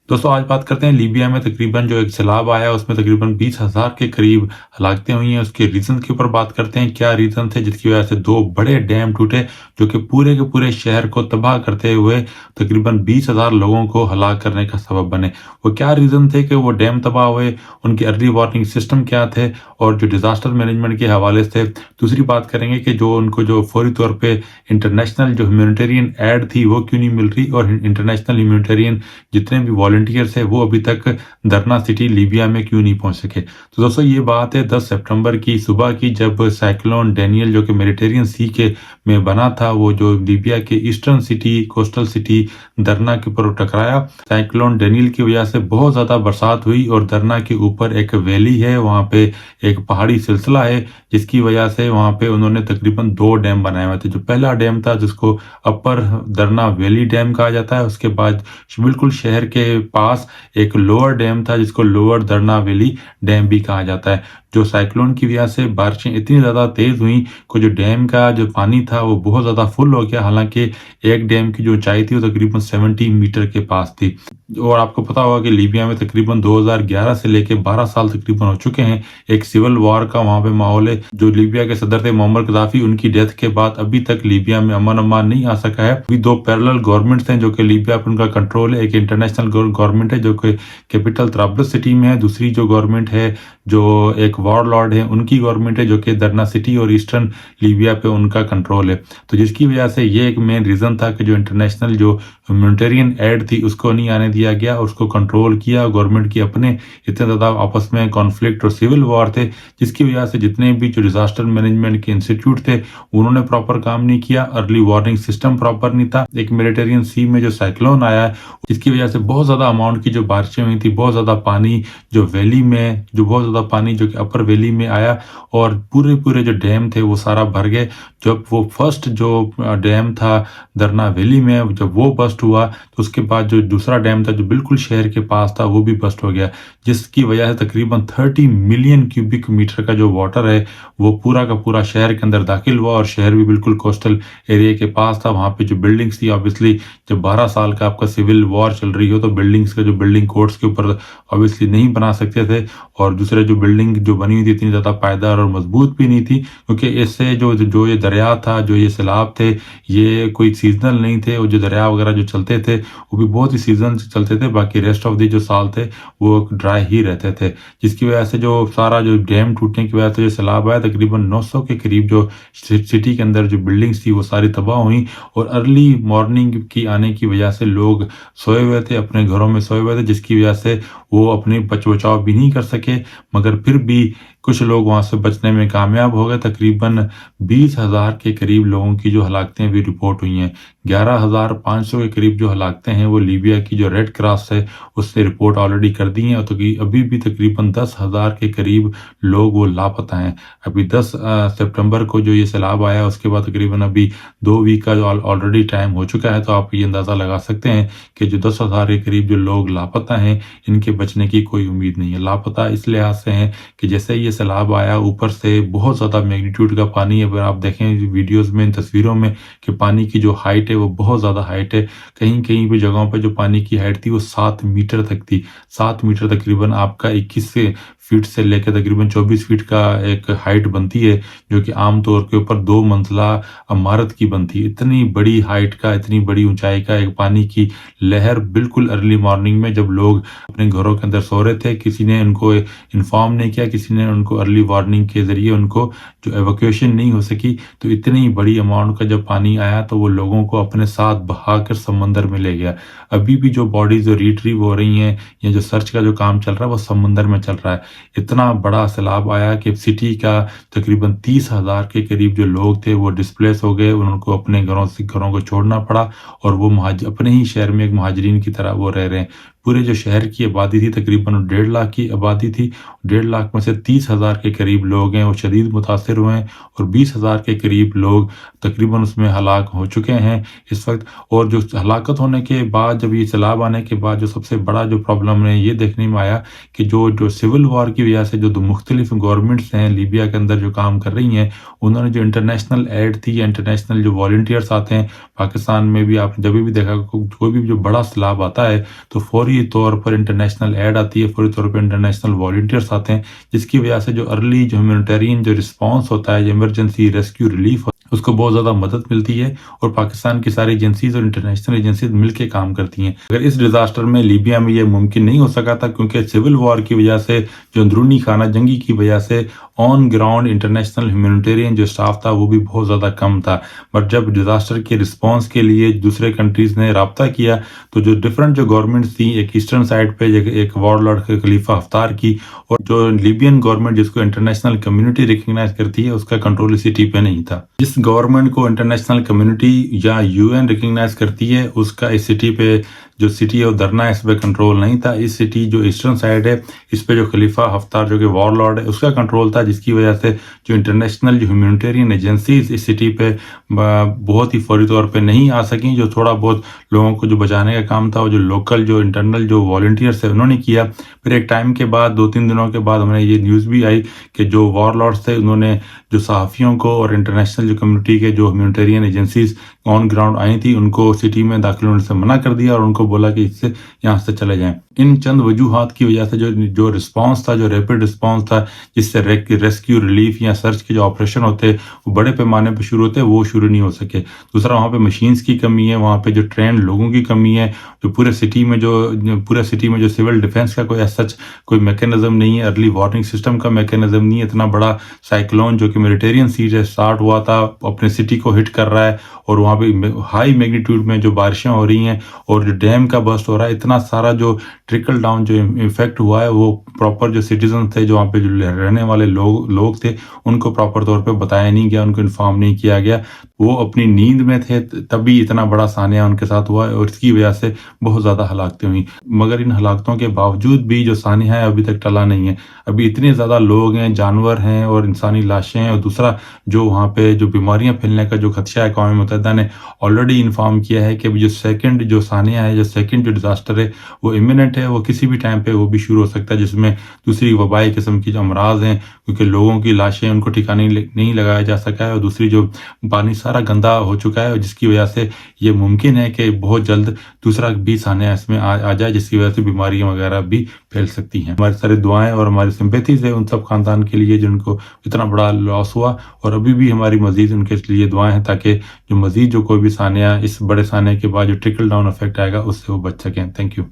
दोस्तों आज बात करते हैं लीबिया में तकरीबन जो एक सैलाब आया उसमें तकरीबन 20,000 के करीब हलाकतें हुई हैं। उसके रीज़न के ऊपर बात करते हैं, क्या रीज़न थे जिसकी वजह से 2 बड़े डैम टूटे जो कि पूरे के पूरे शहर को तबाह करते हुए तकरीबन 20,000 लोगों को हलाक करने का सबब बने। वो क्या रीज़न थे कि वो डैम तबाह हुए, उनके अर्ली वार्निंग सिस्टम क्या थे और जो डिज़ास्टर मैनेजमेंट के हवाले से। दूसरी बात करेंगे कि जो उनको जो फौरी तौर पे इंटरनेशनल जो ह्यूमैनिटेरियन एड थी वो क्यों नहीं मिल रही और इंटरनेशनल ह्यूमैनिटेरियन जितने भी वॉलंटियर्स हैं वो अभी तक दरना सिटी लीबिया में क्यों नहीं पहुंच सके। तो दोस्तों ये बात है 10 सितंबर की सुबह की, जब साइक्लोन डेनियल जो कि मेडिटेरियन सी के में बना था, वो जो लीबिया के ईस्टर्न सिटी कोस्टल सिटी दरना के ऊपर टकराया। साइक्लोन डेनियल की वजह से बहुत ज़्यादा बरसात हुई और दरना के ऊपर एक वैली है, वहाँ पे एक पहाड़ी सिलसिला है जिसकी वजह से वहाँ पे उन्होंने तकरीबन 2 डैम बनाए हुए थे। जो पहला डैम था जिसको अपर दरना वैली डैम कहा जाता है, उसके बाद बिल्कुल शहर के पास एक लोअर डैम था जिसको लोअर दरना वैली डैम भी कहा जाता है। जो साइक्लोन की वजह से बारिशें इतनी ज़्यादा तेज़ हुई कि जो डैम का जो पानी था वो बहुत ज़्यादा फुल हो गया। हालांकि एक डैम की जो ऊंचाई थी वो तकरीबन 70 मीटर के पास थी। और आपको पता होगा कि लीबिया में तकरीबन 2011 से लेके 12 साल तकरीबन हो चुके हैं। एक सिविल वॉर का वहाँ पे माहौल है। जो लीबिया के सदर थे मोअम्मर गद्दाफी, उनकी डेथ के बाद अभी तक लीबिया में अमन अमान नहीं आ सका है। अभी 2 पैरेलल गवर्नमेंट्स हैं जो कि लीबिया पर उनका कंट्रोल है। एक इंटरनेशनल गवर्नमेंट है जो कि कैपिटल तराब्लस सिटी में है, दूसरी जो गवर्नमेंट है जो एक वॉरलॉर्ड है उनकी गवर्नमेंट है जो कि दरना सिटी और ईस्टर्न लीबिया पे उनका कंट्रोल है। तो जिसकी वजह से ये एक मेन रीज़न था कि जो इंटरनेशनल जो ह्यूमैनिटेरियन एड थी उसको नहीं आने दिया गया, उसको कंट्रोल किया गवर्नमेंट की। अपने इतने ज़्यादा आपस में कॉन्फ्लिक्ट और सिविल वॉर थे जिसकी वजह से जितने भी जो डिजास्टर मैनेजमेंट के इंस्टीट्यूट थे उन्होंने प्रॉपर काम नहीं किया, अर्ली वार्निंग सिस्टम प्रॉपर नहीं था। एक मेडिटेरियन सी में जो साइक्लोन आया है जिसकी वजह से बहुत ज़्यादा अमाउंट की जो बारिशें हुई थी, बहुत ज़्यादा पानी जो वैली में जो बहुत ज़्यादा पानी जो कि अपर वैली में आया और पूरे पूरे जो डैम थे वो सारा भर गए। जब वो फर्स्ट जो डैम था दरना वैली में जब वो बस्ट हुआ तो उसके बाद जो दूसरा डैम था जो बिल्कुल शहर के पास था वो भी बस्ट हो गया, जिसकी वजह से तकरीबन 30 मिलियन क्यूबिक मीटर का जो वाटर है वो पूरा का पूरा शहर के अंदर दाखिल हुआ। और शहर भी बिल्कुल कोस्टल एरिया के पास था। वहाँ पे जो बिल्डिंग्स थी ऑब्वियसली जब 12 साल का आपका सिविल वॉर चल रही हो तो बिल्डिंग्स का जो बिल्डिंग कोड्स के ऊपर ऑब्वियसली नहीं बना सकते थे। और दूसरे जो बिल्डिंग जो बनी हुई थी इतनी ज़्यादा पायदार और मजबूत भी नहीं थी, क्योंकि इससे जो ये दरिया था, जो ये सैलाब थे, ये कोई सीजनल नहीं थे। और जो दरिया वगैरह जो चलते थे वो भी बहुत ही सीजन से चलते थे, बाकी रेस्ट ऑफ द जो साल थे वो ड्राई ही रहते थे। जिसकी वजह से जो सारा जो डैम टूटने की वजह से जो सैलाब आया तकरीबन 900 के करीब जो सिटी के अंदर जो बिल्डिंग्स थी वो सारी तबाह हुई। और अर्ली मॉर्निंग की आने की वजह से लोग सोए हुए थे, अपने घरों में सोए हुए थे, जिसकी वजह से वो अपनी बचाव भी नहीं कर सके। मगर फिर भी कुछ लोग वहां से बचने में कामयाब हो गए। तकरीबन 20,000 के करीब लोगों की जो हलाकतें भी रिपोर्ट हुई हैं। 11,500 के करीब जो हलाकतें हैं वो लीबिया की जो रेड क्रॉस है उससे रिपोर्ट ऑलरेडी कर दी हैं। तो अभी भी तकरीबन 10,000 के करीब लोग वो लापता हैं। अभी 10 सितंबर को जो ये सैलाब आया उसके बाद तकरीबन अभी 2 वीक का जो ऑलरेडी टाइम हो चुका है। तो आप ये अंदाज़ा लगा सकते हैं कि जो 10,000 के करीब जो लोग लापता हैं इनके बचने की कोई उम्मीद नहीं है। लापता इस लिहाज से हैं कि जैसे ये सैलाब आया ऊपर से बहुत ज़्यादा मैग्नीट्यूड का पानी, अगर आप देखें वीडियोस में तस्वीरों में कि पानी की जो हाइट है वो बहुत ज़्यादा हाइट है। कहीं कहीं पे जगहों पे जो पानी की हाइट थी वो 7 मीटर तक थी। 7 मीटर तकरीबन आपका 21 फीट से लेकर तकरीबन 24 फीट का एक हाइट बनती है, जो कि आमतौर के ऊपर 2 मंजिला इमारत की बनती है। इतनी बड़ी हाइट का, इतनी बड़ी ऊंचाई का एक पानी की लहर बिल्कुल अर्ली मॉर्निंग में जब लोग अपने घरों के अंदर सो रहे थे, किसी ने उनको इन्फॉर्म नहीं किया, किसी ने उनको अर्ली वार्निंग के जरिए उनको जो एवोक्यूएशन नहीं हो सकी। तो इतनी बड़ी अमाउंट का जब पानी आया तो वो लोगों को अपने साथ बहाकर समंदर में ले गया। अभी भी जो बॉडीज जो रिट्रीव हो रही हैं या जो सर्च का जो काम चल रहा है वो समंदर में चल रहा है। इतना बड़ा सैलाब आया कि सिटी का तकरीबन 30,000 के करीब जो लोग थे वो डिस्प्लेस हो गए, उनको अपने घरों को छोड़ना पड़ा। और वो अपने ही शहर में एक महाजरीन की तरह वो रह रहे हैं। पूरे जो शहर की आबादी थी तकरीबन 1.5 लाख की आबादी थी। 1.5 लाख में से 30,000 के करीब लोग हैं वो शदीद मुतासर हुए हैं और 20,000 के करीब लोग तकरीबन उसमें हलाक हो चुके हैं इस वक्त। और जो हलाकत होने के बाद, जब ये सैलाब आने के बाद, जो सबसे बड़ा जो प्रॉब्लम है ये देखने में आया कि जो सिविल वॉर की वजह से जो मुख्तलिफ गवर्नमेंट्स हैं लीबिया के अंदर जो काम कर रही हैं, उन्होंने जो इंटरनेशनल एड थी या इंटरनेशनल जो वॉलंटियर्स आते हैं, पाकिस्तान में भी आप जब भी देखा कोई भी जो बड़ा सैलाब आता है तो फौरी فوری طور پر انٹرنیشنل ایڈ آتی ہے، فوری طور پر انٹرنیشنل والنٹیئرس آتے ہیں، جس کی وجہ سے جو ارلی جو ہیومینیٹیرین جو رسپانس ہوتا ہے، جو ایمرجنسی ریسکیو ریلیف اس کو بہت زیادہ مدد ملتی ہے، اور پاکستان کی ساری ایجنسیز اور انٹرنیشنل ایجنسیز مل کے کام کرتی ہیں۔ اگر اس ڈیزاسٹر میں لیبیا میں یہ ممکن نہیں ہو سکا تھا، کیونکہ سول وار کی وجہ سے، جو اندرونی خانہ جنگی کی وجہ سے آن گراؤنڈ انٹرنیشنل ہیومینیٹیرین جو اسٹاف تھا وہ بھی بہت زیادہ کم تھا، بٹ جب ڈیزاسٹر کے رسپانس کے لیے دوسرے کنٹریز نے رابطہ کیا تو جو ڈفرینٹ جو گورنمنٹس تھیں، ایک ایسٹرن سائڈ پہ ایک وار لارڈ خلیفہ حفتار کی، اور جو لیبین گورنمنٹ جس کو انٹرنیشنل کمیونٹی ریکگنائز کرتی ہے، اس کا کنٹرول اس سٹی پہ نہیں تھا۔ جس گورنمنٹ کو انٹرنیشنل کمیونٹی یا یو این ریکگنائز کرتی ہے، اس کا اس سٹی پہ جو سٹی ہے وہ درنا ہے، اس پہ کنٹرول نہیں تھا۔ اس سٹی جو ایسٹرن سائڈ ہے، اس پہ جو خلیفہ حفتار جو کہ وار لارڈ ہے، اس کا کنٹرول تھا، جس کی وجہ سے جو انٹرنیشنل جو ہیومینیٹیرین ایجنسیز اس سٹی پہ بہت ہی فوری طور پہ نہیں آ سکیں۔ جو تھوڑا بہت لوگوں کو جو بچانے کا کام تھا، وہ جو لوکل جو انٹرنل جو والنٹیئرس ہے انہوں نے کیا۔ پھر ایک ٹائم کے بعد 2-3 دنوں کے بعد ہمیں یہ نیوز بھی آئی کہ جو وار لارڈس تھے انہوں نے جو صحافیوں کو اور انٹرنیشنل جو کمیونٹی کے جو ہیومینیٹیرین ایجنسیز آن گراؤنڈ آئی تھی، ان کو سٹی میں داخل ہونے سے منع کر دیا، اور ان کو بولا کہ اس سے یہاں سے چلے جائیں۔ ان چند وجوہات کی وجہ سے جو رسپانس تھا، جو ریپڈ رسپانس تھا، جس سے ریسکیو ریلیف یا سرچ کے جو آپریشن ہوتے وہ بڑے پیمانے پہ شروع ہوتے، وہ شروع نہیں ہو سکے۔ دوسرا، وہاں پہ مشینز کی کمی ہے، وہاں پہ جو ٹرینڈ لوگوں کی کمی ہے، جو پورے سٹی میں جو سول ڈیفنس کا کوئی سچ کوئی میکینزم نہیں ہے، ارلی وارننگ سسٹم کا میکینزم نہیں ہے۔ اتنا بڑا سائیکلون جو کہ میڈیٹرین سی سے اسٹارٹ ہوا تھا، اپنے سٹی کو ہٹ کر رہا ہے، اور وہاں پہ ہائی میگنیٹیوڈ میں جو بارشیں ہو رہی ہیں، اور جو ڈیم کا برسٹ ہو رہا ہے، اتنا سارا جو ٹرکل ڈاؤن جو افیکٹ ہوا ہے، وہ پراپر جو سٹیزن تھے، جو وہاں پہ جو رہنے والے لوگ تھے، ان کو پراپر طور پہ بتایا نہیں گیا، ان کو انفارم نہیں کیا گیا۔ وہ اپنی نیند میں تھے، تبھی اتنا بڑا سانحہ ان کے ساتھ ہوا ہے، اور اس کی وجہ سے بہت زیادہ ہلاکتیں ہوئیں۔ مگر ان ہلاکتوں کے باوجود بھی جو سانحہ ہے ابھی تک ٹلا نہیں ہے۔ ابھی اتنے زیادہ لوگ ہیں، جانور ہیں، اور انسانی لاشیں ہیں، اور دوسرا جو وہاں پہ جو بیماریاں پھیلنے کا جو خدشہ ہے، اقوام متحدہ نے آلریڈی انفارم کیا ہے کہ جو سیکنڈ جو سانحہ ہے، جو سیکنڈ جو ڈیزاسٹر ہے، وہ امیوننٹ ہے، وہ کسی بھی ٹائم پہ وہ بھی شروع ہو سکتا ہے، جس میں دوسری وبائی قسم کی جو امراض ہیں، کیونکہ لوگوں کی لاشیں ان کو ٹھکانے نہیں لگایا جا سکا ہے، اور دوسری جو پانی سارا گندا ہو چکا ہے، جس کی وجہ سے یہ ممکن ہے کہ بہت جلد دوسرا بھی سانحہ اس میں آ جائے، جس کی وجہ سے بیماریاں وغیرہ بھی پھیل سکتی ہیں۔ ہماری ساری دعائیں اور ہماری سمپیتھیز ہے ان سب خاندان کے لیے جن کو اتنا بڑا لاس ہوا، اور ابھی بھی ہماری مزید ان کے لیے دعائیں ہیں، تاکہ جو مزید جو کوئی بھی سانحہ اس بڑے سانحے کے بعد جو ٹرکل ڈاؤن افیکٹ آئے گا، اس سے وہ بچ سکیں۔ Thank you.